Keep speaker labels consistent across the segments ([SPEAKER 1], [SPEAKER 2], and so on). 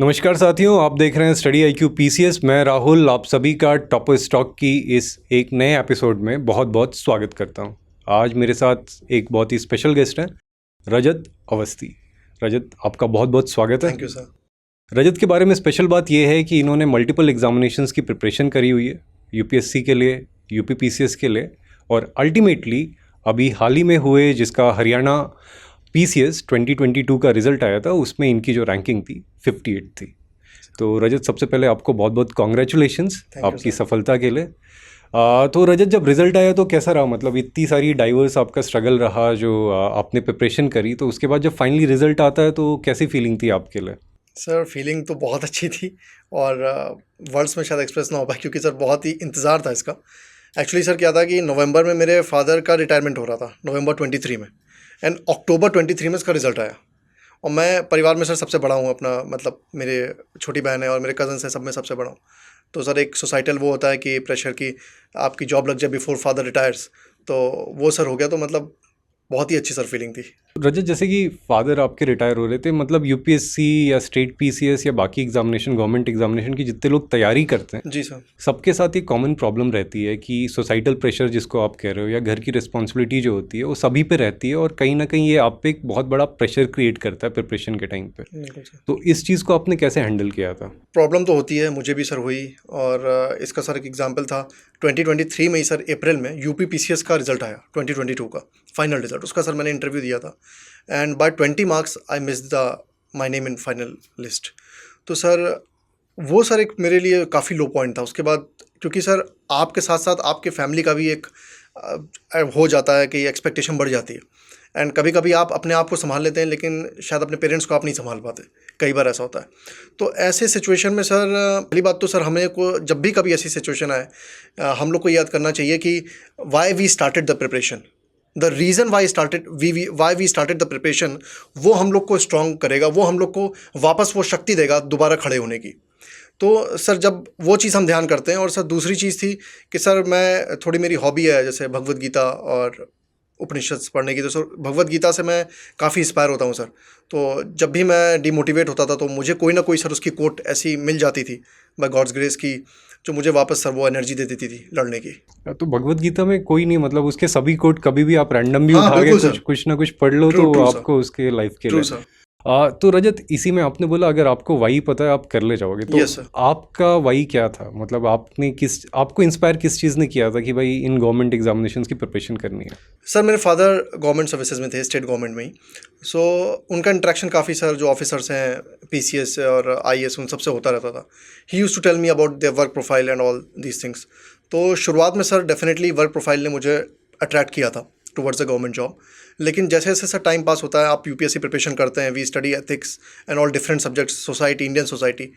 [SPEAKER 1] नमस्कार साथियों, आप देख रहे हैं स्टडी IQ PCS। मैं राहुल आप सभी का टॉप स्टॉक की इस एक नए एपिसोड में बहुत बहुत स्वागत करता हूं। आज मेरे साथ एक बहुत ही स्पेशल गेस्ट हैं, रजत अवस्थी। रजत, आपका बहुत बहुत स्वागत है।
[SPEAKER 2] Thank you sir.
[SPEAKER 1] रजत के बारे में स्पेशल बात यह है कि इन्होंने मल्टीपल एग्जामिनेशंस की प्रिपरेशन करी हुई है, UPSC के लिए, UP PCS के लिए, और अल्टीमेटली अभी हाल ही में हुए जिसका हरियाणा PCS 2022 का रिजल्ट आया था, उसमें इनकी जो रैंकिंग थी 58 थी। तो रजत, सबसे पहले आपको बहुत बहुत कॉन्ग्रेचुलेशंस आपकी सफलता के लिए। तो रजत, जब रिजल्ट आया तो कैसा रहा? मतलब इतनी सारी डाइवर्स आपका स्ट्रगल रहा जो आपने प्रिपरेशन करी, तो उसके बाद जब फाइनली रिजल्ट आता है तो कैसी फीलिंग थी आपके लिए?
[SPEAKER 2] सर फीलिंग तो बहुत अच्छी थी और वर्ड्स में शायद एक्सप्रेस ना हो पाए, क्योंकि सर बहुत ही इंतज़ार था इसका। एक्चुअली सर क्या था कि नवंबर में मेरे फादर का रिटायरमेंट हो रहा था, नवंबर 23 में, एंड अक्टूबर 23 में इसका रिज़ल्ट आया। और मैं परिवार में सर सबसे बड़ा हूँ, अपना मतलब मेरे छोटी बहन है और मेरे कज़न्स हैं, सब में सबसे बड़ा हूँ। तो सर एक सोसाइटल वो होता है कि प्रेशर की आपकी जॉब लग जाए बिफोर फादर रिटायर्स, तो वो सर हो गया। तो मतलब बहुत ही अच्छी सर फीलिंग थी।
[SPEAKER 1] रजत, जैसे कि फादर आपके रिटायर हो रहे थे, मतलब UPSC या स्टेट PCS या बाकी एग्जामिनेशन, गवर्नमेंट एग्जामिनेशन की जितने लोग तैयारी करते हैं,
[SPEAKER 2] जी सर।
[SPEAKER 1] सबके साथ एक कॉमन प्रॉब्लम रहती है कि सोसाइटल प्रेशर जिसको आप कह रहे हो, या घर की रिस्पॉन्सिबिलिटी जो होती है वो सभी पे रहती है, और कहीं ना कहीं ये आप पे एक बहुत बड़ा प्रेशर क्रिएट करता है प्रिपरेशन के टाइम पे।
[SPEAKER 2] बिल्कुल सर।
[SPEAKER 1] तो इस चीज़ को आपने कैसे हैंडल किया था?
[SPEAKER 2] प्रॉब्लम तो होती है, मुझे भी सर हुई। और इसका सर एक एग्जांपल था 2023 में ही सर, अप्रैल में UP PCS का रिजल्ट आया 2022 का फाइनल रिजल्ट। उसका सर मैंने इंटरव्यू दिया था and by 20 marks I miss the my name in final list. तो सर वो सर एक मेरे लिए काफ़ी लो पॉइंट था। उसके बाद क्योंकि सर आपके साथ साथ आपके फैमिली का भी एक हो जाता है कि एक्सपेक्टेशन बढ़ जाती है, एंड कभी कभी आप अपने आप को संभाल लेते हैं लेकिन शायद अपने पेरेंट्स को आप नहीं संभाल पाते। कई बार ऐसा होता है। तो ऐसे सिचुएशन में सर पहली बात तो सर हमें को जब भी कभी ऐसी सिचुएशन आए, हम लोग को याद करना चाहिए कि why we started the preparation, the reason why we started the preparation, वो हम लोग को स्ट्रॉन्ग करेगा, वो हम लोग को वापस वो शक्ति देगा दोबारा खड़े होने की। तो सर जब वो चीज़ हम ध्यान करते हैं। और सर दूसरी चीज़ थी कि सर मैं थोड़ी मेरी हॉबी है जैसे भगवत गीता और उपनिषद पढ़ने की। तो सर भगवत गीता से मैं काफ़ी इंस्पायर होता हूँ सर। तो जब भी मैं डिमोटिवेट होता था तो मुझे कोई ना कोई सर उसकी कोट ऐसी मिल जाती थी बाय गॉड्स ग्रेस की, जो मुझे वापस सर वो एनर्जी दे देती थी लड़ने की।
[SPEAKER 1] तो भगवत गीता में कोई नहीं, मतलब उसके सभी कोट कभी भी आप रैंडम भी
[SPEAKER 2] हाँ
[SPEAKER 1] उठा के
[SPEAKER 2] बिल्कुल सर।
[SPEAKER 1] कुछ ना कुछ पढ़ लो
[SPEAKER 2] ट्रू
[SPEAKER 1] तो
[SPEAKER 2] ट्रू सर।
[SPEAKER 1] आपको उसके लाइफ के
[SPEAKER 2] ट्रू
[SPEAKER 1] लिए।
[SPEAKER 2] सर।
[SPEAKER 1] तो रजत, इसी में आपने बोला अगर आपको वाई पता है आप कर ले जाओगे, तो
[SPEAKER 2] यस सर।
[SPEAKER 1] आपका वाई क्या था? मतलब आपको इंस्पायर किस चीज़ ने किया था कि भाई इन गवर्नमेंट एग्जामिनेशंस की प्रिपरेशन करनी है?
[SPEAKER 2] सर मेरे फादर गवर्नमेंट सर्विसेज में थे, स्टेट गवर्नमेंट में ही। सो उनका इंटरेक्शन काफ़ी सर जो ऑफिसर्स हैं PCS से और IAS उन सबसे होता रहता था। He used to tell me about their work profile and all these things. तो शुरुआत में सर डेफिनेटली वर्क प्रोफाइल ने मुझे अट्रैक्ट किया था टुवर्ड्स अ गवर्नमेंट जॉब। लेकिन जैसे जैसे सर टाइम पास होता है, आप UPSC प्रिपरेशन करते हैं, we study ethics and all different subjects, society, Indian society.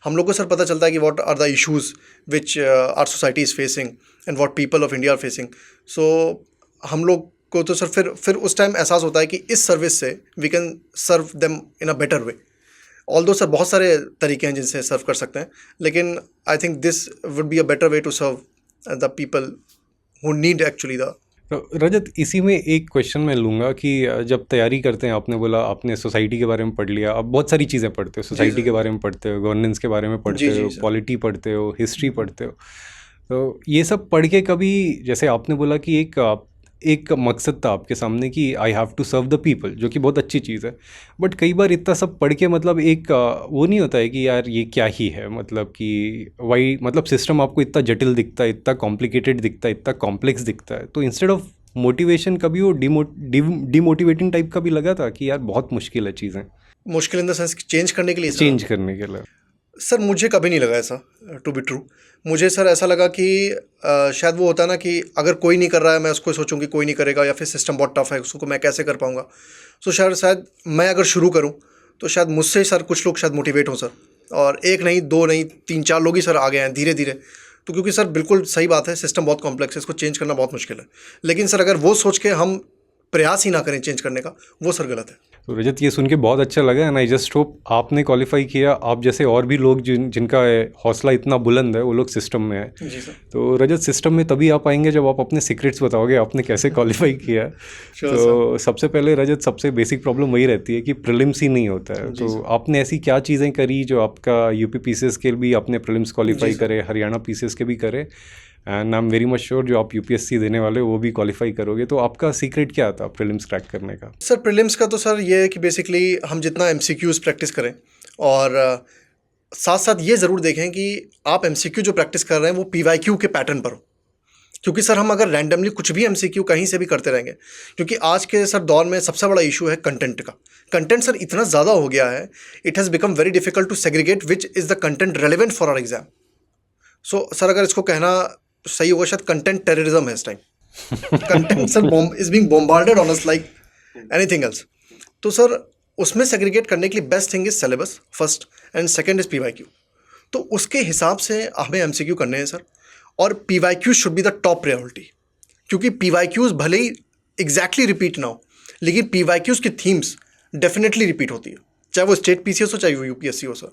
[SPEAKER 2] हम लोग को सर पता चलता है कि what are the issues which are society is facing and what people of India are facing. So हम लोग को तो सर फिर उस टाइम एहसास होता है कि इस सर्विस से we can serve them in a better way. Although sir बहुत सारे तरीके हैं जिनसे सर्व कर सकते हैं, लेकिन I think this would be a better way to serve the people who need actually the.
[SPEAKER 1] तो रजत, इसी में एक क्वेश्चन मैं लूँगा कि जब तैयारी करते हैं, आपने बोला आपने सोसाइटी के बारे में पढ़ लिया, आप बहुत सारी चीज़ें पढ़ते हो, सोसाइटी के बारे में पढ़ते हो, गवर्नेंस के बारे में पढ़ते हो, पॉलिटी पढ़ते हो, हिस्ट्री पढ़ते हो। तो ये सब पढ़ के कभी, जैसे आपने बोला कि एक मकसद था आपके सामने कि I have to serve the people, जो कि बहुत अच्छी चीज़ है, बट कई बार इतना सब पढ़ के मतलब एक वो नहीं होता है कि यार ये क्या ही है, मतलब कि वही, मतलब सिस्टम आपको इतना जटिल दिखता है, इतना कॉम्प्लिकेटेड दिखता है, इतना कॉम्प्लेक्स दिखता है, तो इंस्टेड ऑफ मोटिवेशन कभी वो डिमोटिवेटिंग टाइप का भी लगा था कि यार बहुत मुश्किल है चीज़ें
[SPEAKER 2] मुश्किल इन द सेंस चेंज करने के लिए सर?
[SPEAKER 1] चेंज करने के लिए।
[SPEAKER 2] सर मुझे कभी नहीं लगा ऐसा, टू बी ट्रू। मुझे सर ऐसा लगा कि शायद वो होता है ना कि अगर कोई नहीं कर रहा है मैं उसको सोचूं कि कोई नहीं करेगा, या फिर सिस्टम बहुत टफ है उसको मैं कैसे कर पाऊंगा। सो शायद मैं अगर शुरू करूं तो शायद मुझसे सर कुछ लोग शायद मोटिवेट हों सर, और एक नहीं, दो नहीं, 3-4 लोग ही सर आ गए हैं धीरे धीरे। तो क्योंकि सर बिल्कुल सही बात है, सिस्टम बहुत कॉम्प्लेक्स है, इसको चेंज करना बहुत मुश्किल है। लेकिन सर अगर वो सोच के हम प्रयास ही ना करें चेंज करने का, वो सर गलत है।
[SPEAKER 1] तो रजत, ये सुन के बहुत अच्छा लगा एंड आई जस्ट होप आपने क्वालिफाई किया, आप जैसे और भी लोग जिनका हौसला इतना बुलंद है वो लोग सिस्टम में है।
[SPEAKER 2] जी सर।
[SPEAKER 1] तो रजत, सिस्टम में तभी आप आएंगे जब आप अपने सीक्रेट्स बताओगे आपने कैसे क्वालिफाई किया। तो सबसे पहले रजत, सबसे बेसिक प्रॉब्लम वही रहती है कि प्रीलिम्स ही नहीं होता है। तो आपने ऐसी क्या चीज़ें करी जो आपका यूपी पीसीएस के भी आपने प्रीलिम्स क्वालिफाई करे, हरियाणा पीसीएस के भी करे, and I am very much sure जो आप यूपीएससी देने वाले हो वो भी क्वालिफाई करोगे। तो आपका सीक्रेट क्या था प्रीलिम्स क्रैक करने का?
[SPEAKER 2] सर प्रीलिम्स का तो सर ये है कि बेसिकली हम जितना एमसीक्यूज़ प्रैक्टिस करें और साथ साथ ये ज़रूर देखें कि आप एमसीक्यू जो प्रैक्टिस कर रहे हैं वो पीवाईक्यू के पैटर्न पर हो। क्योंकि सर हम अगर रैंडमली कुछ भी एमसीक्यू कहीं से भी करते रहेंगे, क्योंकि आज के सर दौर में सबसे बड़ा इशू है कंटेंट का। कंटेंट सर इतना ज़्यादा हो गया है, it has become very difficult to segregate which is the content relevant for our exam. So sir अगर इसको कहना सही होगा शायद कंटेंट टेररिज्म है इस time. Content sir is being bombarded on us like anything else. तो सर उसमें सेग्रीगेट करने के लिए best thing is syllabus first and second is PYQ. तो उसके हिसाब से हमें एमसीक्यू करने हैं सर, और PYQ should be the top priority. क्योंकि पीवाईक्यूज भले ही एग्जैक्टली रिपीट ना हो, लेकिन पीवाईक्यूज की थीम्स डेफिनेटली रिपीट होती है, चाहे वो स्टेट पीसीएस हो चाहे वो यूपीएससी हो सर।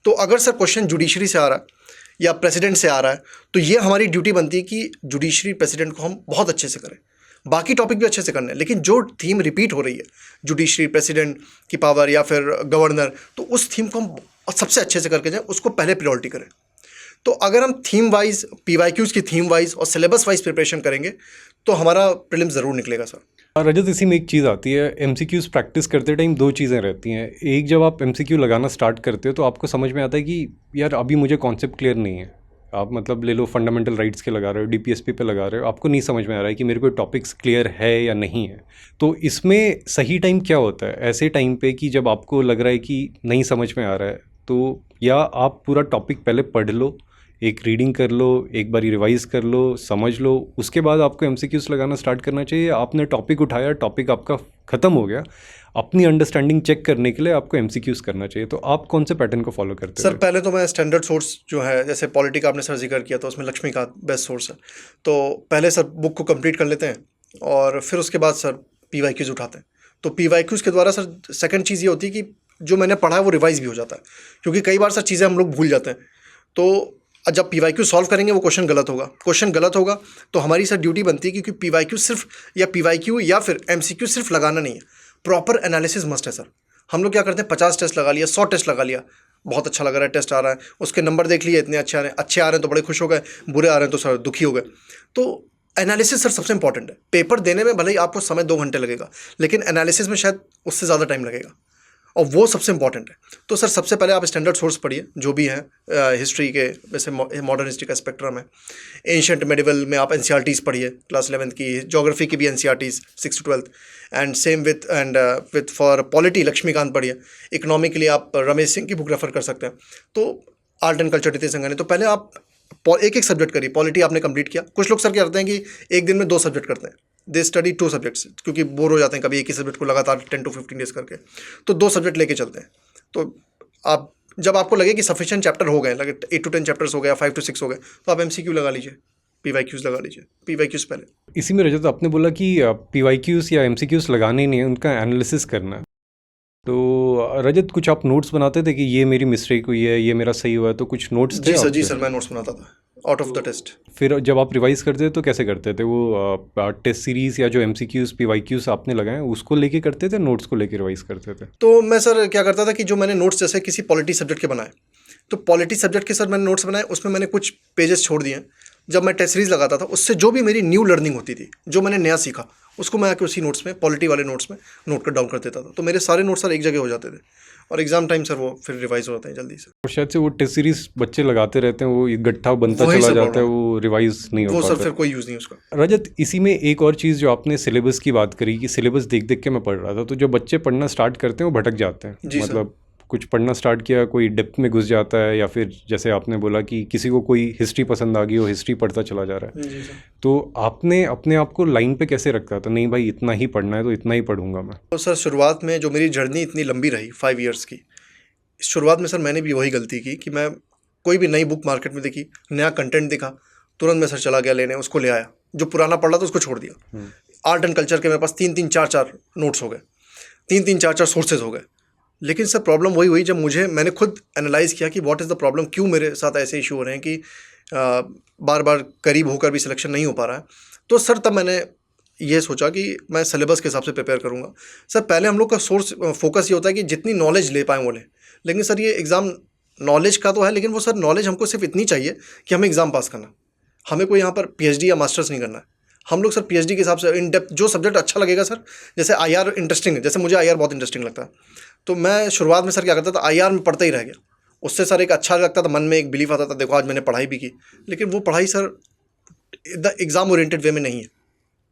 [SPEAKER 2] तो अगर सर क्वेश्चन जुडिशरी से आ रहा है या प्रेसिडेंट से आ रहा है, तो ये हमारी ड्यूटी बनती है कि जुडिशरी प्रेसिडेंट को हम बहुत अच्छे से करें, बाकी टॉपिक भी अच्छे से करने हैं, लेकिन जो थीम रिपीट हो रही है जुडिशरी प्रेसिडेंट की पावर या फिर गवर्नर, तो उस थीम को हम सबसे अच्छे से करके जाएं, उसको पहले प्रायोरिटी करें। तो अगर हम थीम वाइज, पीवाईक्यूज़ की थीम वाइज और सिलेबस वाइज प्रिपरेशन करेंगे तो हमारा प्रीलिम्स ज़रूर निकलेगा सर।
[SPEAKER 1] रजत, इसी में एक चीज़ आती है, एमसीक्यूज़ प्रैक्टिस करते टाइम दो चीज़ें रहती हैं। एक, जब आप एमसीक्यू लगाना स्टार्ट करते हो तो आपको समझ में आता है कि यार अभी मुझे कॉन्सेप्ट क्लियर नहीं है। आप मतलब ले लो फंडामेंटल राइट्स के लगा रहे हो, डीपीएसपी पे लगा रहे हो, आपको नहीं समझ में आ रहा है कि मेरे को टॉपिक्स क्लियर है या नहीं है। तो इसमें सही टाइम क्या होता है ऐसे टाइम पे कि जब आपको लग रहा है कि नहीं समझ में आ रहा है, तो या आप पूरा टॉपिक पहले पढ़ लो, एक रीडिंग कर लो, एक बारी रिवाइज कर लो, समझ लो, उसके बाद आपको एमसीक्यूज़ लगाना स्टार्ट करना चाहिए। आपने टॉपिक उठाया, टॉपिक आपका ख़त्म हो गया, अपनी अंडरस्टैंडिंग चेक करने के लिए आपको एमसीक्यूज़ करना चाहिए। तो आप कौन से पैटर्न को फॉलो करते हो?
[SPEAKER 2] सर पहले तो मैं स्टैंडर्ड सोर्स जो है, जैसे पॉलिटी का आपने सर जिक्र किया तो उसमें लक्ष्मीकांत बेस्ट सोर्स है, तो पहले सर बुक को कंप्लीट कर लेते हैं और फिर उसके बाद सर पीवाईक्यूज़ उठाते हैं। तो पीवाईक्यूज़ के द्वारा सर सेकंड चीज़ ये होती है कि जो मैंने पढ़ा है वो रिवाइज भी हो जाता है, क्योंकि कई बार सर चीज़ें हम लोग भूल जाते हैं। तो जब पीवाईक्यू सॉल्व करेंगे वो क्वेश्चन गलत होगा तो हमारी सर ड्यूटी बनती है, क्योंकि पीवाईक्यू सिर्फ या पीवाईक्यू या फिर एमसीक्यू सिर्फ लगाना नहीं है, प्रॉपर एनालिसिस मस्ट है सर। हम लोग क्या करते हैं 50 टेस्ट लगा लिया, 100 टेस्ट लगा लिया, बहुत अच्छा लग रहा है, टेस्ट आ रहा है, उसके नंबर देख लिए इतने अच्छे आ रहे हैं तो बड़े खुश हो गए, बुरे आ रहे हैं तो सर दुखी हो गए। तो एनालिसिस सर सबसे इंपॉर्टेंट है। पेपर देने में भले ही आपको समय 2 घंटे लगेगा, लेकिन एनालिसिस में शायद उससे ज़्यादा टाइम लगेगा, और वो सबसे इंपॉर्टेंट है। तो सर सबसे पहले आप स्टैंडर्ड सोर्स पढ़िए जो भी है, हिस्ट्री के वैसे मॉडर्न हिस्ट्री का स्पेक्ट्रम है, एंशिएंट मेडिवल में आप एनसीईआरटीज़ पढ़िए क्लास 11th की, ज्योग्राफी की भी NCERTs 6 to 12th, and same with for polity Laxmikanth पढ़िए। इकोनॉमी के लिए आप रमेश सिंह की बुक रेफर कर सकते हैं। तो आर्ट एंड कल्चर नीति संघ, तो पहले आप एक सब्जेक्ट करिए। पॉलिटी आपने कंप्लीट किया, कुछ लोग सर क्या करते हैं कि एक दिन में 2 सब्जेक्ट करते हैं, दे स्टडी 2 सब्जेक्ट्स, क्योंकि बोर हो जाते हैं कभी एक ही सब्जेक्ट को लगातार 10 to 15 डेज करके, तो 2 सब्जेक्ट लेके चलते हैं। तो आप जब आपको लगे कि सफिशिएंट चैप्टर हो गए, लगे 8 to 10 चैप्टर्स हो गया, 5 to 6 हो गए, तो आप एमसीक्यू लगा लीजिए, पीवाईक्यूज़ लगा लीजिए, पीवाईक्यूज़ पहले।
[SPEAKER 1] इसी में रजत, आपने बोला कि पीवाईक्यूज़ या एमसीक्यूज़ लगाने ही नहीं है, उनका एनालिसिस करना है। तो रजत, कुछ आप नोट्स बनाते थे कि ये मेरी मिस्टेक हुई है, ये मेरा सही हुआ है, तो कुछ नोट्स थे?
[SPEAKER 2] जी सर मैं नोट्स बनाता था आउट ऑफ द टेस्ट।
[SPEAKER 1] फिर जब आप रिवाइज करते थे तो कैसे करते थे? वो टेस्ट सीरीज़ या जो एमसीक्यूज़ पीवाईक्यूज़ आपने लगाए उसको लेके करते थे, नोट्स को लेके रिवाइज करते थे?
[SPEAKER 2] तो मैं सर क्या करता था कि जो मैंने नोट्स जैसे किसी पॉलिटी सब्जेक्ट के बनाए, तो पॉलिटी सब्जेक्ट के सर मैंने नोट्स बनाए, उसमें मैंने कुछ पेजेस छोड़ दिए। जब मैं टेस्ट सीरीज़ लगाता था, उससे जो भी मेरी न्यू लर्निंग होती थी, जो मैंने नया सीखा, उसको मैं आके उसी नोट्स में, पॉलिटी वाले नोट्स में नोट कर डाउन कर देता था। तो मेरे सारे नोट्स सर एक जगह हो जाते थे, और एग्जाम टाइम सर वो फिर रिवाइज हो जाते हैं जल्दी से।
[SPEAKER 1] और शायद से वो टेस्ट सीरीज बच्चे लगाते रहते हैं, वो गट्ठा बनता चला जाता है, वो रिवाइज नहीं हो
[SPEAKER 2] वो
[SPEAKER 1] पाता।
[SPEAKER 2] सर फिर कोई यूज़ नहीं उसका।
[SPEAKER 1] रजत, इसी में एक और चीज़ जो आपने सिलेबस की बात करी कि सिलेबस देख देख के मैं पढ़ रहा था, तो जो बच्चे पढ़ना स्टार्ट करते हैं वो भटक जाते हैं।
[SPEAKER 2] जी
[SPEAKER 1] मतलब कुछ पढ़ना स्टार्ट किया, कोई डेप्थ में घुस जाता है, या फिर जैसे आपने बोला कि किसी को कोई हिस्ट्री पसंद आ गई, वो हिस्ट्री पढ़ता चला जा रहा है।
[SPEAKER 2] जी सर।
[SPEAKER 1] तो आपने अपने आप को लाइन पे कैसे रखा था? नहीं भाई, इतना ही पढ़ना है तो इतना ही पढ़ूंगा मैं।
[SPEAKER 2] तो सर शुरुआत में जो मेरी जर्नी इतनी लंबी रही 5 years की, शुरुआत में सर मैंने भी वही गलती की कि मैं कोई भी नई बुक मार्केट में देखी, नया कंटेंट दिखा, तुरंत मैं सर चला गया लेने, उसको ले आया, जो पुराना पढ़ रहा था उसको छोड़ दिया। आर्ट एंड कल्चर के मेरे पास 3-3 4-4 नोट्स हो गए, 3-3 4-4 सोर्सेज हो गए। लेकिन सर प्रॉब्लम वही हुई जब मैंने खुद एनालाइज़ किया कि व्हाट इज़ द प्रॉब्लम, क्यों मेरे साथ ऐसे इशू हो रहे हैं कि बार बार करीब होकर भी सिलेक्शन नहीं हो पा रहा है। तो सर तब मैंने ये सोचा कि मैं सिलेबस के हिसाब से प्रिपेयर करूँगा। सर पहले हम लोग का सोर्स फोकस ये होता है कि जितनी नॉलेज ले पाएँ वो लें, लेकिन सर ये एग्ज़ाम नॉलेज का तो है, लेकिन वो सर नॉलेज हमको सिर्फ इतनी चाहिए कि हमें एग्ज़ाम पास करना, हमें कोई यहाँ पर पीएचडी या मास्टर्स नहीं करना है। हम लोग सर पीएचडी के हिसाब से इन डेप्थ जो सब्जेक्ट अच्छा लगेगा सर, जैसे आईआर इंटरेस्टिंग है, जैसे मुझे आईआर बहुत इंटरेस्टिंग लगता है, तो मैं शुरुआत में सर क्या करता था, आईआर में पढ़ता ही रह गया। उससे सर एक अच्छा लगता था, मन में एक बिलीफ आता था, देखो आज मैंने पढ़ाई भी की, लेकिन वो पढ़ाई सर द एग्ज़ाम ओरिएंटेड वे में नहीं है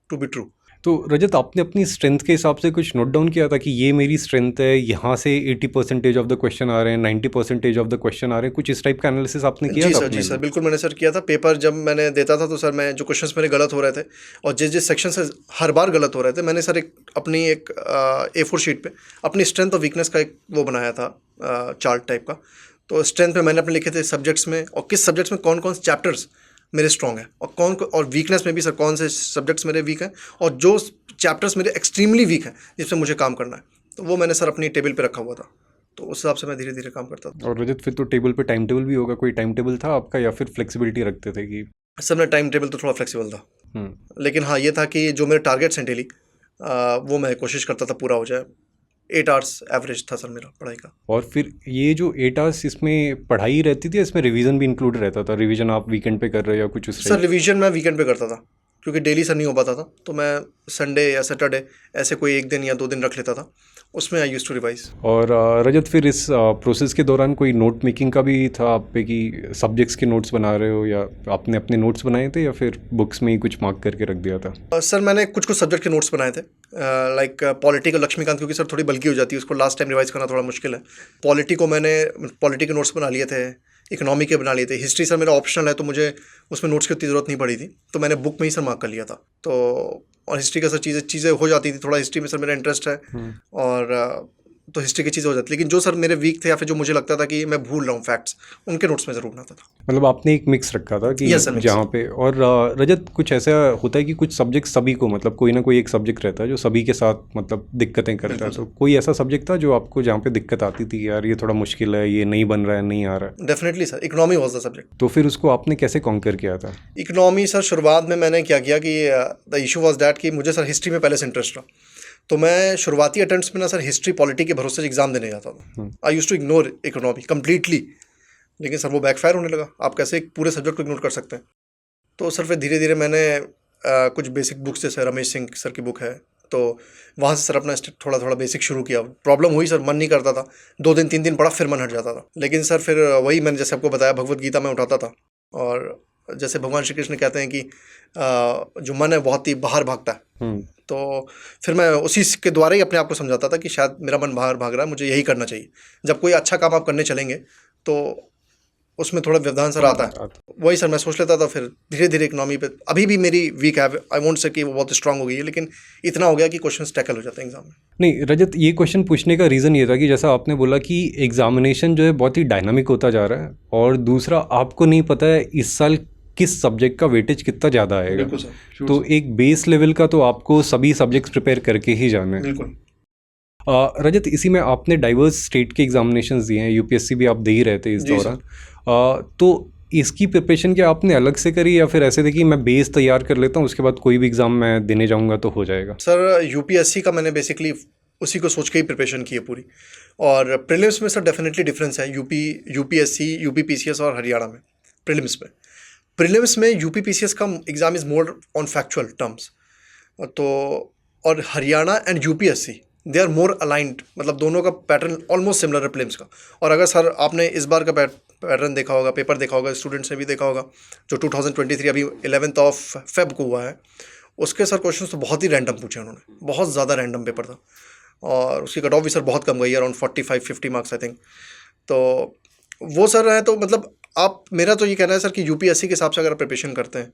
[SPEAKER 2] टू बी ट्रू।
[SPEAKER 1] तो रजत, आपने अपनी स्ट्रेंथ के हिसाब से कुछ नोट डाउन किया था कि ये मेरी स्ट्रेंथ है, यहाँ से 80% ऑफ द क्वेश्चन आ रहे हैं, 90% ऑफ द क्वेश्चन आ रहे हैं, कुछ इस टाइप का एनालिसिस आपने किया था?
[SPEAKER 2] जी सर, बिल्कुल मैंने सर किया था। पेपर जब मैंने देता था तो सर मैं जो क्वेश्चंस मेरे गलत हो रहे थे और जिस सेक्शन से हर बार गलत हो रहे थे, मैंने सर अपनी एक A4 शीट पे अपनी स्ट्रेंथ और वीकनेस का एक वो बनाया था, चार्ट टाइप का। तो स्ट्रेंथ में मैंने अपने लिखे थे सब्जेक्ट्स में, और किस सब्जेक्ट्स में कौन कौन से चैप्टर्स मेरे स्ट्रॉन्ग हैं, और वीकनेस में भी सर कौन से सब्जेक्ट्स मेरे वीक हैं, और जो चैप्टर्स मेरे एक्सट्रीमली वीक हैं जिसमें मुझे काम करना है, तो वो मैंने सर अपनी टेबल पे रखा हुआ था। तो उस हिसाब से मैं धीरे धीरे काम करता था।
[SPEAKER 1] और रजत, फिर तो टेबल पे टाइम टेबल भी होगा, कोई टाइम टेबल था आपका या फिर फ्लेक्सिबिलिटी रखते थे कि?
[SPEAKER 2] सर मेरा टाइम टेबल तो थोड़ा फ्लेक्सिबल था, लेकिन हाँ ये था कि जो मेरे टारगेट्स हैं डेली, वो मैं कोशिश करता था पूरा हो जाए। 8 आवर्स एवरेज था सर मेरा पढ़ाई का।
[SPEAKER 1] और फिर ये जो 8 आवर्स, इसमें पढ़ाई रहती थी, इसमें रिवीजन भी इंक्लूड रहता था? रिवीजन आप वीकेंड पे कर रहे हो या कुछ उस?
[SPEAKER 2] सर रिवीजन मैं वीकेंड पे करता था, क्योंकि डेली सर नहीं हो पाता था, तो मैं संडे या सैटरडे ऐसे कोई 1 दिन या 2 दिन रख लेता था, उसमें आई यूज्ड टू रिवाइज।
[SPEAKER 1] और रजत, फिर इस प्रोसेस के दौरान कोई नोट मेकिंग का भी था आप पे कि सब्जेक्ट्स के नोट्स बना रहे हो, या आपने अपने नोट्स बनाए थे या फिर बुक्स में ही कुछ मार्क करके रख दिया था?
[SPEAKER 2] सर मैंने कुछ सब्जेक्ट के नोट्स बनाए थे, लाइक पॉलिटी का लक्ष्मीकांत, क्योंकि सर थोड़ी बल्कि हो जाती है, उसको लास्ट टाइम रिवाइज करना थोड़ा मुश्किल है। पॉलिटी के नोट्स बना लिए थे, इकोनॉमी के बना लिए थे। हिस्ट्री सर मेरा ऑप्शनल है, तो मुझे उसमें नोट्स की उतनी ज़रूरत नहीं पड़ी थी, तो मैंने बुक में ही सर मार्क कर लिया था। तो और हिस्ट्री का सर चीज़ें हो जाती थी, थोड़ा हिस्ट्री में सर मेरा इंटरेस्ट है, और तो हिस्ट्री की चीज़ें हो जाती, लेकिन जो सर मेरे वीक थे या फिर जो मुझे लगता था कि मैं भूल रहा हूँ फैक्ट्स, उनके नोट्स में ज़रूर बनाता था।
[SPEAKER 1] मतलब आपने एक मिक्स रखा था कि जहाँ पे। और रजत, कुछ ऐसा होता है कि कुछ सब्जेक्ट सभी को, मतलब कोई ना कोई एक सब्जेक्ट रहता है जो सभी के साथ मतलब दिक्कतें करता है, तो कोई ऐसा सब्जेक्ट था जो आपको जहाँ पे दिक्कत आती थी, यार ये थोड़ा मुश्किल है, ये नहीं बन रहा है, नहीं आ रहा है?
[SPEAKER 2] Definitely sir, economy was the subject.
[SPEAKER 1] तो फिर उसको आपने कैसे कॉन्कर किया था?
[SPEAKER 2] इकोनॉमी सर शुरुआत में मैंने क्या किया कि द इशू वाज दैट कि मुझे सर हिस्ट्री में पहले से इंटरेस्ट रहा, तो मैं शुरुआती अटेम्प्ट्स में ना सर हिस्ट्री पॉलिटी के भरोसे से एग्जाम देने जाता था। I used to ignore economy completely, लेकिन सर वो बैकफायर होने लगा। आप कैसे एक पूरे सब्जेक्ट को इग्नोर कर सकते हैं? तो सर फिर धीरे धीरे मैंने कुछ बेसिक बुक्स, जैसे रमेश सिंह सर की बुक है, तो वहाँ से सर अपना थोड़ा थोड़ा बेसिक शुरू किया। प्रॉब्लम हुई सर, मन नहीं करता था, 2 दिन 3 दिन पढ़ा फिर मन हट जाता था। लेकिन सर फिर वही मैंने जैसे आपको बताया, भगवत गीता में उठाता था, और जैसे भगवान श्री कृष्ण कहते हैं कि जो मन है बहुत ही बाहर भागता है, तो फिर मैं उसी के द्वारा ही अपने आप को समझाता था कि शायद मेरा मन बाहर भाग रहा है, मुझे यही करना चाहिए। जब कोई अच्छा काम आप करने चलेंगे तो उसमें थोड़ा व्यवधान सर आता है, वही सर मैं सोच लेता था। फिर धीरे धीरे इकोनॉमी पे अभी भी मेरी वीक है, आई वोंट से कि वो बहुत स्ट्रांग हो गई है, लेकिन इतना हो गया कि क्वेश्चंस टैकल हो जाते हैं एग्जाम में।
[SPEAKER 1] नहीं रजत, ये क्वेश्चन पूछने का रीज़न ये था कि जैसा आपने बोला कि एग्जामिनेशन जो है बहुत ही डायनामिक होता जा रहा है, और दूसरा आपको नहीं पता है इस साल किस सब्जेक्ट का वेटेज कितना ज़्यादा आएगा। तो एक बेस लेवल का तो आपको सभी सब्जेक्ट्स प्रिपेयर करके ही जाना है।
[SPEAKER 2] बिल्कुल।
[SPEAKER 1] रजत, इसी में आपने डाइवर्स स्टेट के एग्जामिनेशंस दिए हैं, यूपीएससी भी आप दे ही रहे थे इस दौरान, तो इसकी प्रिपरेशन क्या आपने अलग से करी, या फिर ऐसे थे कि मैं बेस तैयार कर लेता हूँ, उसके बाद कोई भी एग्ज़ाम मैं देने जाऊँगा तो हो जाएगा?
[SPEAKER 2] सर यूपीएससी का मैंने बेसिकली उसी को सोच के ही प्रिपरेशन की है पूरी, और प्रीलिम्स में सर डेफिनेटली डिफरेंस है यूपीएससी, यूपीपीसीएस और हरियाणा में। प्रीलिम्स में यूपीपीसीएस का exam is more on factual terms, तो और Haryana and UPSC they are more aligned, मतलब दोनों का पैटर्न ऑलमोस्ट सिमिलर है प्रीलिम्स का। और अगर सर आपने इस बार का पैटर्न देखा होगा, पेपर देखा होगा, स्टूडेंट्स ने भी देखा होगा, जो 2023 अभी 11 फेब को हुआ है, उसके सर क्वेश्चन तो बहुत ही रैंडम पूछे उन्होंने, बहुत ज़्यादा रैंडम पेपर था, और उसकी कट ऑफ भी सर बहुत कम गई है, अराउंड 45-50 मार्क्स आई थिंक। तो वो सर है, तो मतलब आप, मेरा तो ये कहना है सर कि यूपीएससी के हिसाब से अगर आप प्रिपरेशन करते हैं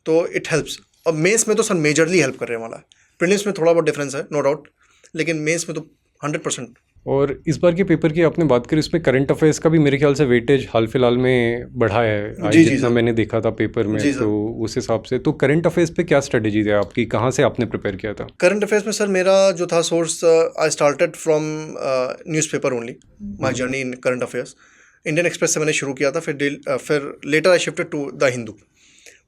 [SPEAKER 2] तो इट हेल्प्स। और मेंस में तो सर मेजरली हेल्प करने वाला है। प्रीलिम्स में थोड़ा बहुत डिफरेंस है नो डाउट, लेकिन मेंस में तो 100%
[SPEAKER 1] और इस बार के पेपर की आपने बात करी, इसमें करंट अफेयर्स का भी मेरे ख्याल से वेटेज हाल फिलहाल में बढ़ा है आज,
[SPEAKER 2] जी जी
[SPEAKER 1] जितना
[SPEAKER 2] सर।
[SPEAKER 1] मैंने देखा था पेपर में।
[SPEAKER 2] जी सर।
[SPEAKER 1] तो उस हिसाब से तो करंट अफेयर्स पे क्या स्ट्रेटेजी है आपकी, कहाँ से आपने प्रिपेयर किया था?
[SPEAKER 2] करंट अफेयर्स में सर मेरा जो था source, I started from newspaper only, my journey in current affairs. Indian Express से मैंने शुरू किया था, फिर later I shifted to the Hindu.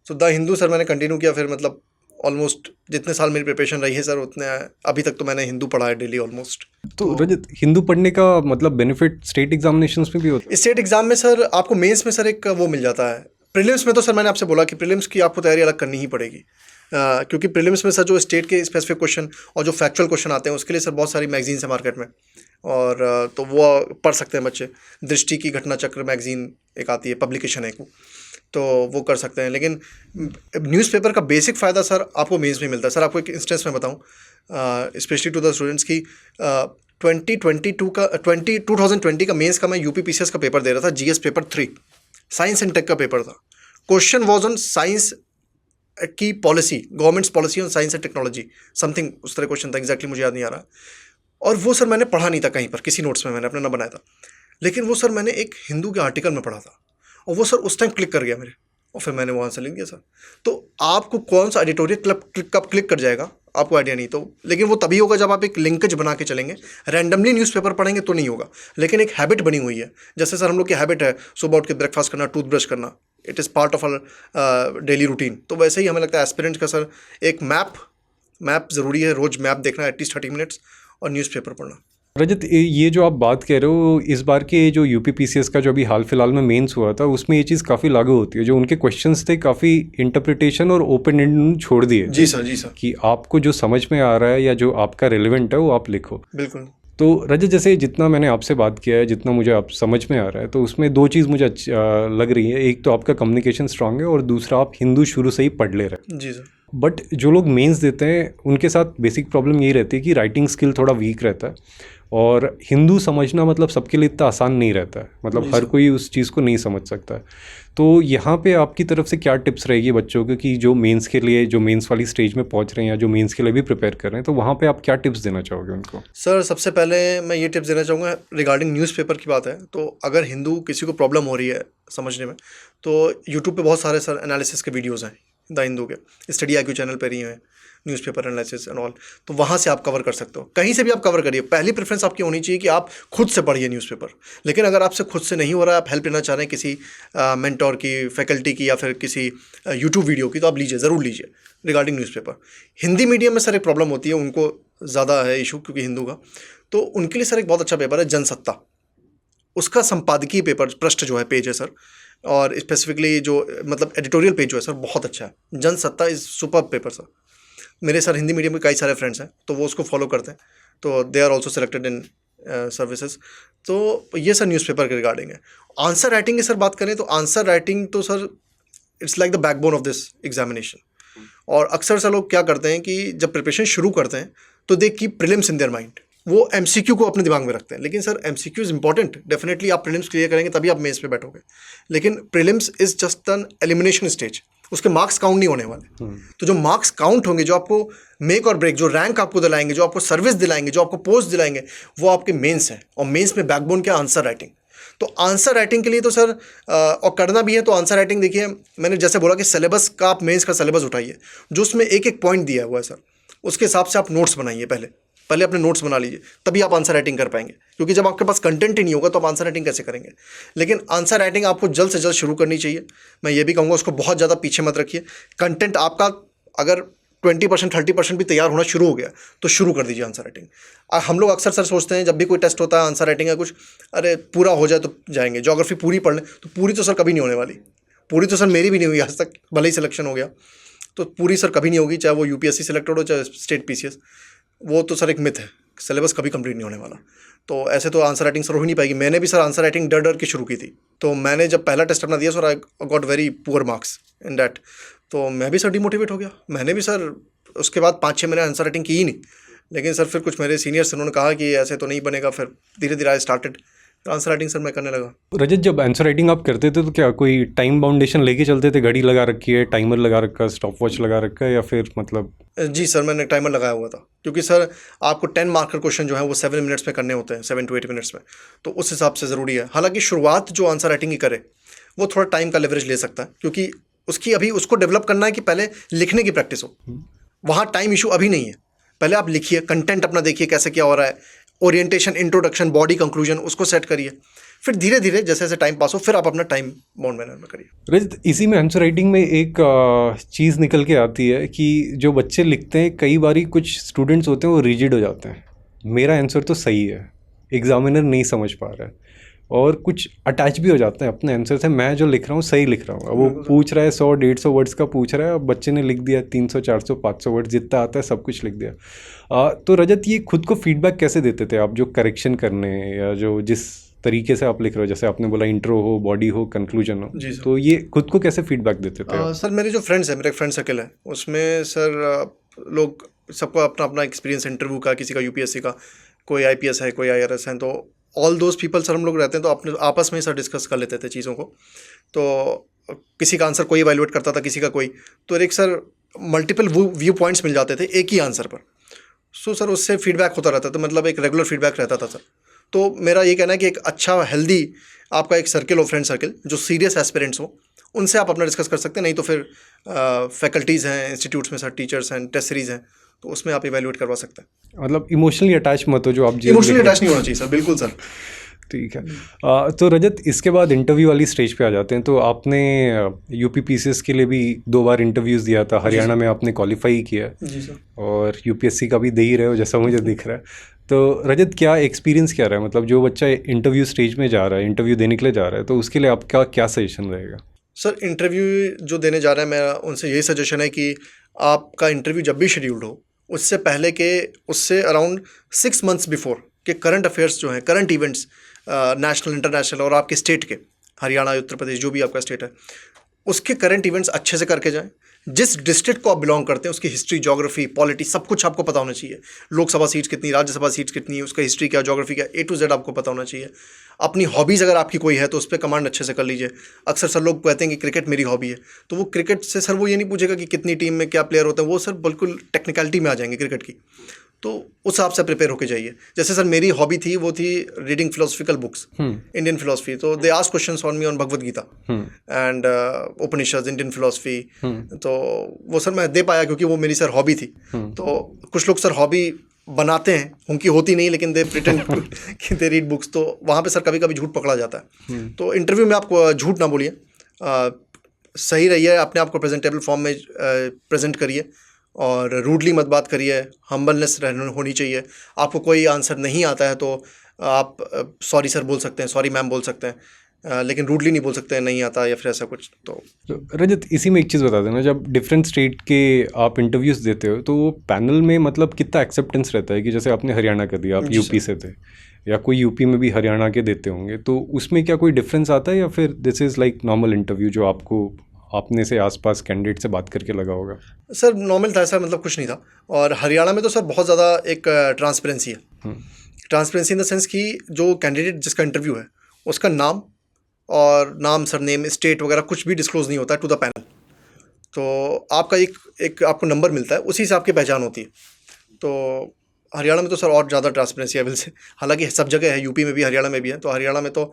[SPEAKER 2] So the Hindu sir मैंने कंटिन्यू किया, फिर मतलब ऑलमोस्ट जितने साल मेरी प्रिपरेशन रही है सर उतने अभी तक तो मैंने हिंदू पढ़ा है डेली ऑलमोस्ट।
[SPEAKER 1] तो रजत, हिंदू पढ़ने का मतलब बेनिफिट स्टेट एग्जामिनेशंस में भी होता
[SPEAKER 2] स्टेट एग्जाम में सर आपको मेंस में सर एक वो मिल जाता है। प्रीलिम्स में तो सर मैंने आपसे बोला कि प्रीलिम्स की आपको तैयारी अलग करनी ही पड़ेगी, क्योंकि प्रीलिम्स में सर जो स्टेट के स्पेसिफिक क्वेश्चन और जो फैक्चुअल क्वेश्चन आते हैं उसके लिए सर बहुत सारी मैगजीन्स है मार्केट में, और तो वो पढ़ सकते हैं बच्चे। दृष्टि की घटना चक्र मैगजीन एक आती है, पब्लिकेशन है एक, तो वो कर सकते हैं। लेकिन न्यूज़पेपर का बेसिक फ़ायदा सर आपको मेंस में मिलता है। सर आपको एक इंस्टेंस में बताऊं, स्पेशली टू द स्टूडेंट्स की 2020 का मेंस का मैं यूपीपीसीएस का पेपर दे रहा था, GS paper 3 science and tech का पेपर था। क्वेश्चन वाज ऑन साइंस की policy, government's policy on science and technology, something उस तरह क्वेश्चन था, एग्जैक्टली मुझे याद नहीं आ रहा। और वो सर मैंने पढ़ा नहीं था कहीं पर, किसी नोट्स में मैंने अपना ना बनाया था, लेकिन वो सर मैंने एक हिंदू के आर्टिकल में पढ़ा था, और वो सर उस टाइम क्लिक कर गया मेरे, और फिर मैंने वो आंसर लिख दिया सर। तो आपको कौन सा एडिटोरियल कब क्लिक कर जाएगा आपको आइडिया नहीं, तो लेकिन वो तभी होगा जब आप एक लिंकेज बना के चलेंगे। रैंडमली न्यूज़पेपर पढ़ेंगे तो नहीं होगा, लेकिन एक हैबिट बनी हुई है। जैसे सर हम लोग की हैबिट है सुबह उठ के ब्रेकफास्ट करना, टूथब्रश करना, it is part of our daily routine. तो वैसे ही हमें लगता है एस्पिरेंट का सर एक मैप ज़रूरी है, रोज़ मैप देखना एटलीस्ट 30 मिनट्स, और न्यूज़पेपर पढ़ना।
[SPEAKER 1] रजत, ये जो आप बात कह रहे हो, इस बार के जो यूपीपीसीएस का जो अभी हाल फिलहाल में मेंस हुआ था, उसमें ये चीज़ काफ़ी लागू होती है। जो उनके क्वेश्चंस थे काफ़ी इंटरप्रिटेशन और ओपन एंड छोड़ दिए
[SPEAKER 2] जी सर। जी सर।
[SPEAKER 1] कि आपको जो समझ में आ रहा है या जो आपका रेलेवेंट है वो आप लिखो।
[SPEAKER 2] बिल्कुल।
[SPEAKER 1] तो रजत, जैसे जितना मैंने आपसे बात किया है, जितना मुझे आप समझ में आ रहा है, तो उसमें दो चीज़ मुझे लग रही है। एक तो आपका कम्युनिकेशन स्ट्रांग है, और दूसरा आप हिंदू शुरू से ही पढ़ ले रहे हैं।
[SPEAKER 2] जी सर।
[SPEAKER 1] बट जो लोग मेंस देते हैं उनके साथ बेसिक प्रॉब्लम यही रहती है कि राइटिंग स्किल थोड़ा वीक रहता है, और हिंदू समझना मतलब सबके लिए इतना आसान नहीं रहता है, मतलब हर कोई उस चीज़ को नहीं समझ सकता है। तो यहाँ पे आपकी तरफ से क्या टिप्स रहेगी बच्चों को कि जो मेंस के लिए, जो मेंस वाली स्टेज में पहुँच रहे हैं या जो मेंस के लिए भी प्रिपेयर कर रहे हैं, तो वहाँ पे आप क्या टिप्स देना चाहोगे उनको?
[SPEAKER 2] सर सबसे पहले मैं ये टिप्स देना चाहूँगा रिगार्डिंग न्यूज़पेपर की बात है, तो अगर हिंदू किसी को प्रॉब्लम हो रही है समझने में, तो यूट्यूब पे बहुत सारे सर एनालिसिस के वीडियोज़ हैं द हिंदू के, स्टडी IQ चैनल पर ही हैं, न्यूज़पेपर एनालिसिस एंड ऑल, तो वहाँ से आप कवर कर सकते हो। कहीं से भी आप कवर करिए। पहली प्रेफरेंस आपकी होनी चाहिए कि आप खुद से पढ़िए न्यूज़पेपर। लेकिन अगर आपसे खुद से नहीं हो रहा है, आप हेल्प लेना चाह रहे हैं किसी मेंटोर की, फैकल्टी की, या फिर किसी यूट्यूब वीडियो की, तो आप लीजिए, ज़रूर लीजिए रिगार्डिंग न्यूज़पेपर। हिंदी मीडियम में सर एक प्रॉब्लम होती है, उनको ज़्यादा है इशू क्योंकि हिंदू का, तो उनके लिए सर एक बहुत अच्छा पेपर है जनसत्ता। उसका संपादकीय पेपर पृष्ठ जो है, पेज है सर, और स्पेसिफिकली जो मतलब एडिटोरियल पेज जो है सर बहुत अच्छा है। Jansatta is super paper sir. मेरे सर हिंदी मीडियम के कई सारे फ्रेंड्स हैं, तो वो उसको फॉलो करते हैं, तो they are also selected in services. तो ये सर न्यूज़पेपर के रिगार्डिंग है। आंसर राइटिंग की सर बात करें तो आंसर राइटिंग तो sir it's like the backbone of this examination. और अक्सर सर लोग क्या करते हैं कि जब प्रिपरेशन शुरू करते हैं तो they keep prelims in their mind, वो MCQ को अपने दिमाग में रखते हैं। लेकिन sir MCQ is important, definitely आप प्रीलिम्स क्लियर करेंगे तभी आप मेंस पे बैठोगे, लेकिन prelims is just an elimination stage, उसके मार्क्स काउंट नहीं होने वाले। तो जो मार्क्स काउंट होंगे, जो आपको मेक और ब्रेक, जो रैंक आपको दिलाएंगे, जो आपको सर्विस दिलाएंगे, जो आपको पोस्ट दिलाएंगे, वो आपके मेंस हैं। और मेंस में बैकबोन क्या, आंसर राइटिंग। तो आंसर राइटिंग के लिए तो सर और करना भी है, तो आंसर राइटिंग देखिए, मैंने जैसे बोला कि सिलेबस का, आप मेंस का सिलेबस उठाइए जो उसमें एक एक पॉइंट दिया हुआ है सर, उसके हिसाब से आप नोट्स बनाइए। पहले अपने नोट्स बना लीजिए, तभी आप आंसर राइटिंग कर पाएंगे, क्योंकि जब आपके पास कंटेंट ही नहीं होगा तो आप आंसर राइटिंग कैसे करेंगे। लेकिन आंसर राइटिंग आपको जल्द से जल्द शुरू करनी चाहिए। मैं ये भी कहूँगा उसको बहुत ज़्यादा पीछे मत रखिए। कंटेंट आपका अगर 20% 30% भी तैयार होना शुरू हो गया तो शुरू कर दीजिए आंसर राइटिंग। हम लोग अक्सर सर सोचते हैं जब भी कोई टेस्ट होता है आंसर राइटिंग का कुछ, अरे पूरा हो जाए तो जाएंगे। ज्योग्राफी पूरी पढ़ लें, तो पूरी तो सर कभी नहीं होने वाली। पूरी तो सर मेरी भी नहीं हुई आज तक, भले ही सिलेक्शन हो गया, तो पूरी सर कभी नहीं होगी, चाहे वो UPSC सिलेक्टेड हो चाहे स्टेट PCS। वो तो सर एक मिथ है, सिलेबस कभी कंप्लीट नहीं होने वाला। तो ऐसे तो आंसर राइटिंग सर हो ही नहीं पाएगी। मैंने भी सर आंसर राइटिंग डर डर के शुरू की थी, तो मैंने जब पहला टेस्ट अपना दिया sir, I got very poor marks in that, तो मैं भी सर डिमोटिवेट हो गया। मैंने भी सर उसके बाद 5-6 महीने आंसर राइटिंग की ही नहीं। लेकिन सर फिर कुछ मेरे सीनियर्स उन्होंने कहा कि ऐसे तो नहीं बनेगा, फिर धीरे धीरे I started answer writing sir मैं करने लगा।
[SPEAKER 1] रजत, जब आंसर राइटिंग आप करते थे तो क्या कोई टाइम बाउंडेशन लेके चलते थे? घड़ी लगा रखी है, टाइमर लगा रखा है, स्टॉप वॉच लगा रखा है, या फिर मतलब?
[SPEAKER 2] जी सर, मैंने टाइमर लगाया हुआ था, क्योंकि सर आपको 10 मार्कर क्वेश्चन जो है वो 7 मिनट्स में करने होते हैं, 7 to 8 मिनट्स में, तो उस हिसाब से ज़रूरी है। हालांकि शुरुआत जो आंसर राइटिंग की करे वो थोड़ा टाइम का लेवरेज ले सकता है, क्योंकि उसकी अभी उसको डेवलप करना है कि पहले लिखने की प्रैक्टिस हो। वहाँ टाइम इशू अभी नहीं है, पहले आप लिखिए, कंटेंट अपना देखिए कैसे क्या हो रहा है, ओरिएंटेशन, इंट्रोडक्शन, बॉडी कंक्लूजन, उसको सेट करिए, फिर धीरे धीरे जैसे जैसे टाइम पास हो फिर आप अपना टाइम बाउंड मैनर में करिए।
[SPEAKER 1] रजत, इसी में आंसर राइटिंग में एक चीज़ निकल के आती है कि जो बच्चे लिखते हैं, कई बारी कुछ स्टूडेंट्स होते हैं वो रिजिड हो जाते हैं, मेरा आंसर तो सही है, एग्जामिनर नहीं समझ पा रहा है, और कुछ अटैच भी हो जाते हैं अपने आंसर से, मैं जो लिख रहा हूँ सही लिख रहा हूँ। वो पूछ रहा है 100-150 वर्ड्स का पूछ रहा है, अब बच्चे ने लिख दिया 300-400-500 वर्ड्स, जितना आता है सब कुछ लिख दिया। तो रजत, ये खुद को फीडबैक कैसे देते थे आप, जो करेक्शन करने या जो जिस तरीके से आप लिख रहे हो, जैसे आपने बोला इंट्रो हो, बॉडी हो, कंक्लूजन हो, तो ये खुद को कैसे फीडबैक देते थे आप?
[SPEAKER 2] सर मेरे जो फ्रेंड्स हैं, मेरा एक फ्रेंड सर्कल है, उसमें सर लोग सबको अपना अपना एक्सपीरियंस इंटरव्यू का, किसी का यूपीएससी का, कोई आईपीएस है, कोई आईआरएस है, तो ऑल दोज पीपल सर हम लोग रहते हैं तो अपने आपस में ही सर डिस्कस कर लेते थे चीज़ों को। तो किसी का आंसर कोई इवैल्यूएट करता था, किसी का कोई, तो एक सर मल्टीपल व्यू पॉइंट्स मिल जाते थे एक ही आंसर पर। सो सर उससे फीडबैक होता रहता था, मतलब एक रेगुलर फीडबैक रहता था सर। तो मेरा ये कहना है कि एक अच्छा हेल्दी आपका एक सर्किल हो, फ्रेंड सर्किल, जो सीरियस एस्पिरेंट्स हो, उनसे आप अपना डिस्कस कर सकते हैं। नहीं तो फिर फैकल्टीज़ हैं इंस्टीट्यूट्स में सर, टीचर्स हैं, टेस्ट सीरीज़ हैं, तो उसमें आप इवैल्यूएट करवा सकते हैं।
[SPEAKER 1] मतलब इमोशनली अटैच मत हो, जो आप
[SPEAKER 2] इमोशनली अटैच नहीं होना चाहिए सर, बिल्कुल सर।
[SPEAKER 1] ठीक है। तो रजत, इसके बाद इंटरव्यू वाली स्टेज पे आ जाते हैं। तो आपने यूपीपीसीएस के लिए भी 2 बार इंटरव्यूज़ दिया था, हरियाणा में आपने क्वालिफाई किया
[SPEAKER 2] जी सर,
[SPEAKER 1] और यूपीएससी का भी दे ही रहे हो जैसा मुझे दिख रहा है। तो रजत, क्या एक्सपीरियंस क्या रहा है, मतलब जो बच्चा इंटरव्यू स्टेज में जा रहा है, इंटरव्यू देने के लिए जा रहा है, तो उसके लिए आपका क्या सजेशन रहेगा?
[SPEAKER 2] सर इंटरव्यू जो देने जा रहा है, मेरा उनसे यही सजेशन है कि आपका इंटरव्यू जब भी शेड्यूल्ड हो, उससे पहले के, उससे अराउंड 6 मंथ्स बिफोर के करंट अफेयर्स जो हैं, करंट इवेंट्स, नेशनल, इंटरनेशनल और आपके स्टेट के, हरियाणा, उत्तर प्रदेश, जो भी आपका स्टेट है, उसके करंट इवेंट्स अच्छे से करके जाएं। जिस डिस्ट्रिक्ट को आप बिलोंग करते हैं उसकी हिस्ट्री, ज्योग्राफी, पॉलिटी, सब कुछ आपको पता होना चाहिए। लोकसभा सीट्स कितनी, राज्यसभा सीट्स कितनी है, उसका हिस्ट्री क्या, ज्योग्राफी क्या, A to Z आपको पता होना चाहिए। अपनी हॉबीज़ अगर आपकी कोई है तो उस पर कमांड अच्छे से कर लीजिए। अक्सर सर लोग कहते हैं कि क्रिकेट मेरी हॉबी है, तो वो क्रिकेट से सर वो ये नहीं पूछेगा कि कितनी टीम में क्या प्लेयर होते हैं, वो सर बिल्कुल टेक्निकलिटी में आ जाएंगे क्रिकेट की। तो उस हिसाब से प्रिपेयर होके जाइए। जैसे सर मेरी हॉबी थी, वो थी reading philosophical books, Indian philosophy, तो they ask questions on me on Bhagavad Gita and Upanishad, Indian philosophy, तो वो सर मैं दे पाया क्योंकि वो मेरी सर हॉबी थी। तो कुछ लोग सर हॉबी बनाते हैं, उनकी होती नहीं, लेकिन दे प्रिटेंड कि दे रीड बुक्स, तो वहाँ पे सर कभी कभी झूठ पकड़ा जाता है। तो इंटरव्यू में आप झूठ ना बोलिए, सही रहिए, अपने आप को प्रेजेंटेबल फॉर्म में प्रेजेंट करिए और रूडली मत बात करिए, हम्बलनेस होनी चाहिए। आपको कोई आंसर नहीं आता है तो आप सॉरी सर बोल सकते हैं, सॉरी मैम बोल सकते हैं, लेकिन रूडली नहीं बोल सकते हैं नहीं आता या फिर ऐसा कुछ। तो
[SPEAKER 1] रजत, इसी में एक चीज़ बता देना, जब डिफरेंट स्टेट के आप इंटरव्यूज़ देते हो तो पैनल में मतलब कितना एक्सेप्टेंस रहता है कि जैसे आपने हरियाणा का दिया, आप यूपी से थे, या कोई यूपी में भी हरियाणा के देते होंगे, तो उसमें क्या कोई डिफरेंस आता है या फिर this is like normal interview जो आपको आपने से आसपास कैंडिडेट से बात करके लगा होगा?
[SPEAKER 2] सर नॉर्मल था, ऐसा मतलब कुछ नहीं था। और हरियाणा में तो सर बहुत ज़्यादा एक ट्रांसपेरेंसी है। ट्रांसपेरेंसी इन द सेंस कि जो कैंडिडेट जिसका इंटरव्यू है उसका नाम और नाम, सरनेम, स्टेट वगैरह कुछ भी डिस्क्लोज नहीं होता है टू द पैनल। तो आपका एक आपको नंबर मिलता है, उसी से आपकी पहचान होती है। तो हरियाणा में तो सर और ज़्यादा ट्रांसपेरेंसी है से, हालांकि सब जगह है, यूपी में भी, हरियाणा में भी है, तो हरियाणा में तो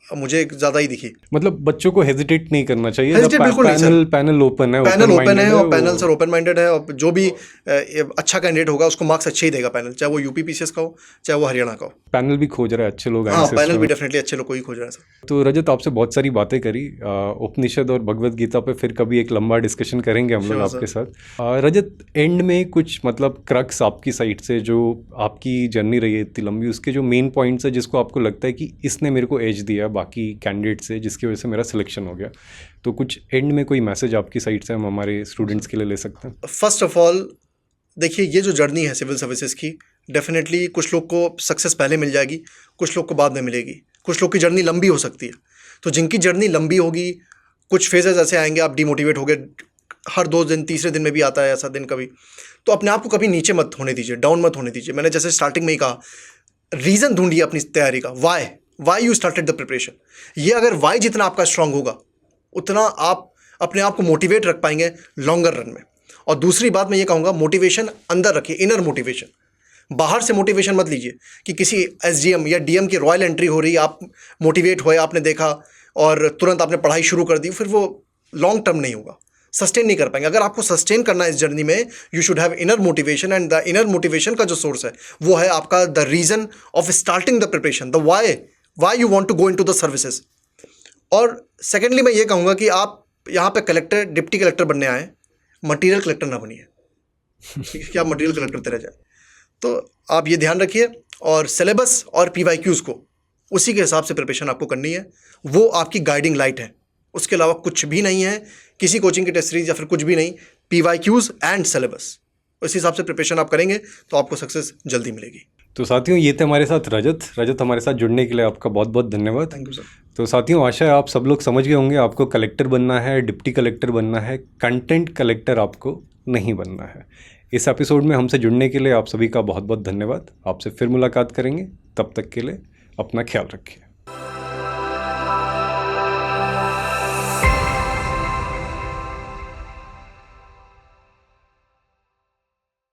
[SPEAKER 2] मुझे एक ज़्यादा ही दिखी।
[SPEAKER 1] मतलब बच्चों को हेजिटेट नहीं करना चाहिए,
[SPEAKER 2] Hesitate बिल्कुल नहीं सर।
[SPEAKER 1] पैनल ओपन है,
[SPEAKER 2] पैनल ओपन है और पैनल सर ओपन माइंडेड है, और जो भी अच्छा कैंडिडेट होगा उसको मार्क्स अच्छे ही देगा पैनल, चाहे वो यूपी पीसीएस का हो चाहे वो हरियाणा का हो।
[SPEAKER 1] पैनल भी खोज रहा है अच्छे लोग।
[SPEAKER 2] हाँ, पैनल भी डेफिनेटली अच्छे लोग को ही खोज रहा है सर।
[SPEAKER 1] तो रजत, आपसे बहुत सारी बातें करी उपनिषद और भगवद गीता पे, फिर कभी एक लंबा डिस्कशन करेंगे हम लोग आपके साथ। रजत, एंड में कुछ मतलब क्रक्स आपकी साइड से, जो आपकी जर्नी रही है इतनी लंबी, उसके जो मेन पॉइंट्स है जिसको आपको लगता है कि इसने मेरे को एज दिया बाकी कैंडिडेट से, जिसकी वजह से मेरा सिलेक्शन हो गया, तो कुछ एंड में कोई मैसेज आपकी साइड से हम हमारे स्टूडेंट्स के लिए ले सकते हैं?
[SPEAKER 2] फर्स्ट ऑफ ऑल देखिए, ये जो जर्नी है सिविल सर्विसेज की, डेफिनेटली कुछ लोग को सक्सेस पहले मिल जाएगी, कुछ लोग को बाद में मिलेगी, कुछ लोग की जर्नी लंबी हो सकती है। तो जिनकी जर्नी लंबी होगी, कुछ फेजेस ऐसे आएंगे आप डिमोटिवेट हो गए, हर 2 दिन, तीसरे दिन में भी आता है ऐसा दिन कभी, तो अपने आप को कभी नीचे मत होने दीजिए, डाउन मत होने दीजिए। मैंने जैसे स्टार्टिंग में ही कहा, रीज़न ढूंढिए अपनी तैयारी का, why you started the preparation. ये अगर वाई जितना आपका स्ट्रांग होगा उतना आप अपने आप को मोटिवेट रख पाएंगे लॉन्गर रन में। और दूसरी बात मैं ये कहूँगा, मोटिवेशन अंदर रखिए, इनर मोटिवेशन। बाहर से मोटिवेशन मत लीजिए कि किसी एसडीएम या डीएम की रॉयल एंट्री हो रही, आप मोटिवेट हुए, आपने देखा और तुरंत आपने पढ़ाई शुरू कर दी, फिर वो लॉन्ग टर्म नहीं होगा, सस्टेन नहीं कर पाएंगे। अगर आपको सस्टेन करना है इस जर्नी में, you should have inner motivation, and the inner motivation का जो सोर्स है वो है आपका the reason of starting the preparation, the why you want to go into the services. और सेकेंडली मैं ये कहूँगा कि आप यहाँ पे कलेक्टर, डिप्टी कलेक्टर बनने आए, मटीरियल कलेक्टर ना बनिए कि आप मटीरियल कलेक्टर तरह जाए। तो आप ये ध्यान रखिए, और सिलेबस और पीवाईक्यूज़ को उसी के हिसाब से प्रिपरेशन आपको करनी है, वो आपकी गाइडिंग लाइट है, उसके अलावा कुछ भी नहीं है, किसी कोचिंग की टेस्ट सीरीज या फिर कुछ भी नहीं। पीवाईक्यूज़ एंड सिलेबस, उस हिसाब से प्रिपरेशन आप करेंगे तो आपको सक्सेस जल्दी मिलेगी।
[SPEAKER 1] तो साथियों, ये थे हमारे साथ रजत हमारे साथ जुड़ने के लिए आपका बहुत बहुत धन्यवाद।
[SPEAKER 2] Thank you sir.
[SPEAKER 1] तो साथियों, आशा है आप सब लोग समझ गए होंगे, आपको कलेक्टर बनना है, डिप्टी कलेक्टर बनना है, कंटेंट कलेक्टर आपको नहीं बनना है। इस एपिसोड में हमसे जुड़ने के लिए आप सभी का बहुत बहुत धन्यवाद। आपसे फिर मुलाकात करेंगे, तब तक के लिए अपना ख्याल रखिए।